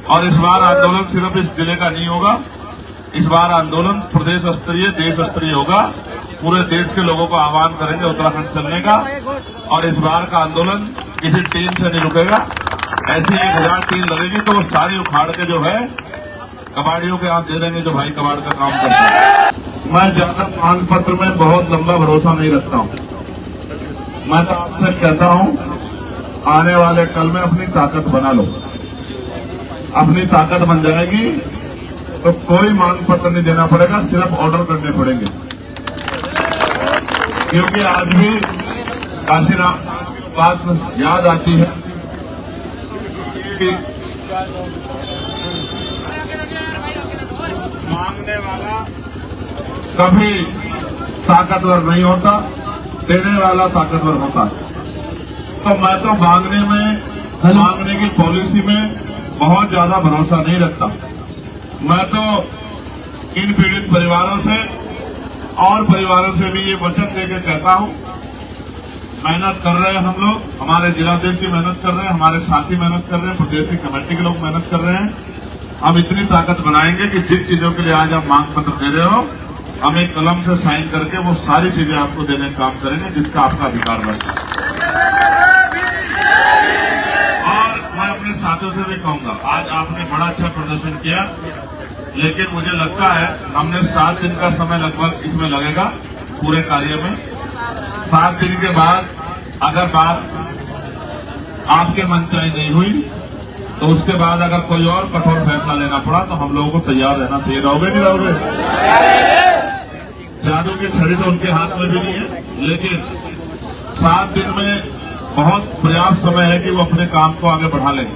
और इस बार आंदोलन सिर्फ इस जिले का नहीं होगा, इस बार आंदोलन प्रदेश स्तरीय, देश स्तरीय होगा। पूरे देश के लोगों को आह्वान करेंगे उत्तराखंड चलने का। और इस बार का आंदोलन किसी टीम से नहीं रुकेगा। ऐसी 1000 टीम लगेगी तो वो सारी उखाड़ के जो है कबाड़ियों के हाथ दे देंगे, जो भाई कबाड़ का काम करते हैं। मैं ज्यादा मांग पत्र में बहुत लंबा भरोसा नहीं रखता हूं। मैं तो आपसे कहता हूं, आने वाले कल में अपनी ताकत बना लो। अपनी ताकत बन जाएगी तो कोई मांग पत्र नहीं देना पड़ेगा, सिर्फ ऑर्डर करने पड़ेंगे। क्योंकि आज भी काशीराम बात याद आती है कि मांगने वाला कभी ताकतवर नहीं होता, देने वाला ताकतवर होता। तो मैं तो मांगने की पॉलिसी में बहुत ज्यादा भरोसा नहीं रखता। मैं तो इन पीड़ित परिवारों से और परिवारों से भी ये वचन देकर कहता हूं, मेहनत कर रहे हैं हम लोग, हमारे जिलाध्यक्ष भी मेहनत कर रहे हैं, हमारे साथी मेहनत कर रहे हैं, प्रदेश की कमेटी के लोग मेहनत कर रहे हैं। हम इतनी ताकत बनाएंगे कि जिन चीजों के लिए आज आप मांग पत्र दे रहे हो, हम एक कलम से साइन करके वो सारी चीजें आपको देने का काम करेंगे जिसका आपका अधिकार बनता है। और मैं अपने साथियों से भी कहूंगा, आज आपने बड़ा अच्छा प्रदर्शन किया, लेकिन मुझे लगता है हमने 7 दिन का समय लगभग इसमें लगेगा पूरे कार्य में। 7 दिन के बाद अगर बात आपके मनचाही नहीं हुई तो उसके बाद अगर कोई और कठोर फैसला लेना पड़ा तो हम लोगों को तैयार रहना चाहिए। रहोगे नहीं रहोगे? जादू की छड़ी तो उनके हाथ में भी नहीं है, लेकिन 7 दिन में बहुत पर्याप्त समय है कि वो अपने काम को आगे बढ़ा लें।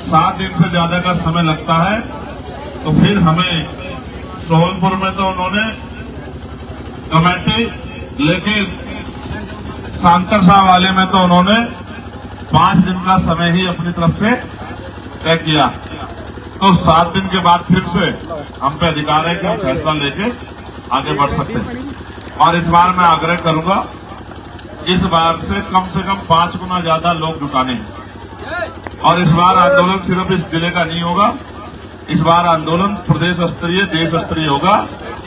7 दिन से ज्यादा का समय लगता है तो फिर हमें सोहनपुर में तो उन्होंने कमेटी, लेकिन सांतरसा वाले में तो उन्होंने 5 दिन का समय ही अपनी तरफ से तय किया। तो 7 दिन के बाद फिर से हम पे अधिकार है कि हम फैसला लेके आगे बढ़ सकते हैं। और इस बार मैं आग्रह करूंगा, इस बार से कम 5 गुना ज्यादा लोग जुटाने हैं। और इस बार आंदोलन सिर्फ इस जिले का नहीं होगा, इस बार आंदोलन प्रदेश स्तरीय, देश स्तरीय होगा।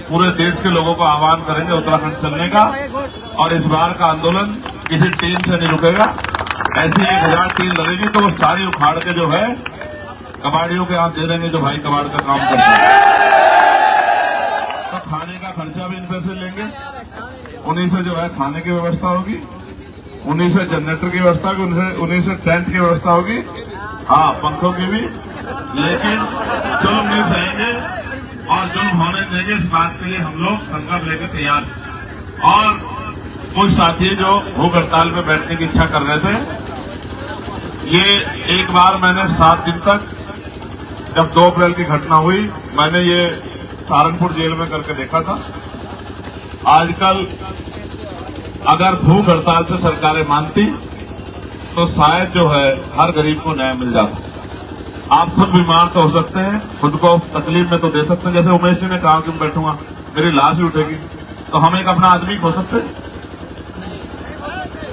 पूरे देश के लोगों को आह्वान करेंगे उत्तराखंड चलने का। और इस बार का आंदोलन किसी टीम से नहीं रुकेगा। ऐसी 1000 टीम लगेगी तो वो सारी उखाड़ के जो है कबाड़ियों के हाथ दे देंगे, जो भाई कबाड़ का काम करते हैं। तो खाने का खर्चा भी इन पैसे लेंगे, उन्हीं से जो है खाने की व्यवस्था होगी, उन्हीं से जनरेटर की व्यवस्था होगी, उन्हीं से टेंट की व्यवस्था होगी, हाँ पंखों की भी। लेकिन जुल्म नहीं सहेंगे और जुल्म होने देंगे, इस बात के लिए हम लोग संकल्प लेकर तैयार हैं। और कुछ साथी जो भूख हड़ताल में बैठने की इच्छा कर रहे थे, ये एक बार मैंने 7 दिन तक, जब 2 अप्रैल की घटना हुई, मैंने ये सहारनपुर जेल में करके देखा था। आजकल अगर भूख हड़ताल से सरकारें मानती तो शायद जो है हर गरीब को न्याय मिल जाता। आप खुद बीमार तो हो सकते हैं, खुद को तकलीफ में तो दे सकते हैं। जैसे उमेश जी ने कहा कि मैं बैठूंगा मेरी लाश ही उठेगी, तो हम एक अपना आदमी खो सकते हैं।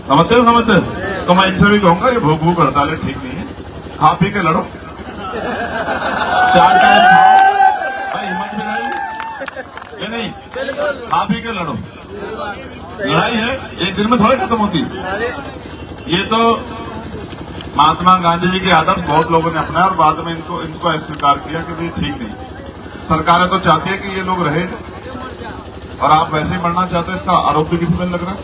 समझते हो? तो मैं इनसे भी कहूंगा ये भूख हड़तालें ठीक नहीं है, खा पी के लड़ो, 4 टाइम खाओ, भाई हिम्मत भी नहीं, ये नहीं, खा पी के लड़ो। लड़ाई है एक दिन में थोड़ी खत्म होती। ये तो महात्मा गांधी जी के आदर्श बहुत लोगों ने अपनाया और बाद में इनको अस्वीकार किया कि भाई ठीक नहीं। सरकारें तो चाहती है कि ये लोग रहे और आप वैसे ही मरना चाहते हैं, इसका आरोप भी किसी में लग रहा है।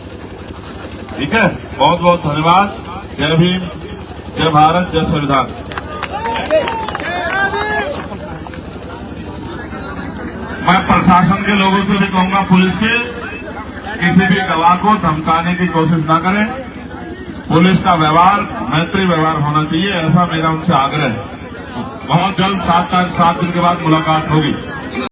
ठीक है, बहुत बहुत धन्यवाद। जय भीम, जय भारत, जय संविधान। मैं प्रशासन के लोगों से भी कहूंगा, पुलिस के, किसी भी गवाह को धमकाने की कोशिश ना करें। पुलिस का व्यवहार मैत्री व्यवहार होना चाहिए, ऐसा मेरा उनसे आग्रह है। बहुत जल्द 7 दिन के बाद मुलाकात होगी।